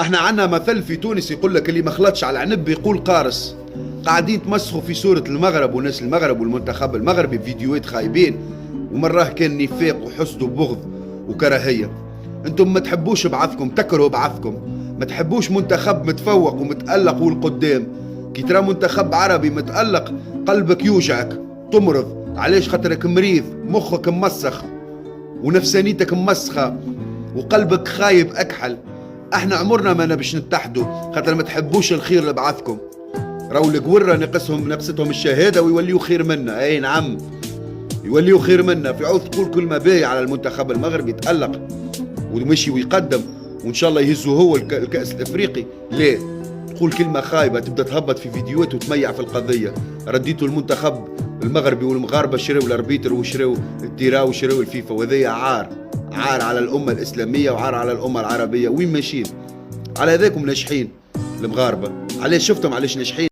احنا عنا مثل في تونس يقول لك اللي ما خلطش على العنب يقول قارص. قاعدين تمسخوا في صورة المغرب وناس المغرب والمنتخب المغربي بفيديوهات خايبين، ومراه كان نفاق وحسد وبغض وكراهية. انتم ما تحبوش بعضكم، تكرهوا بعضكم، ما تحبوش منتخب متفوق ومتألق والقدام. كي ترى منتخب عربي متألق قلبك يوجعك، تمرض. علاش؟ خاطرك مريض، مخك مسخ ونفسانيتك مسخة وقلبك خايب أكحل. احنا عمرنا ما باش نتحدوا خاطر ما تحبوش الخير لبعضكم. راهو القورة نقصتهم الشهادة ويوليوا خير منا. اي نعم، يوليوا خير منا. في عوض تقول كلمة باهية على المنتخب المغربي يتألق ويمشي ويقدم وان شاء الله يهزوا هو الكأس الافريقي، ليه تقول كلمة خايبة تبدا تهبط في فيديوهات وتميع في القضية؟ رديتوا المنتخب المغربي والمغاربة شراو الاربيتر وشراو التيرا وشراو الفيفا، وهذايا عار على الأمة الإسلامية وعار على الأمة العربية. وين ماشيين؟ على هذاكم ناجحين المغاربة. علاش شفتم علاش ناجحين؟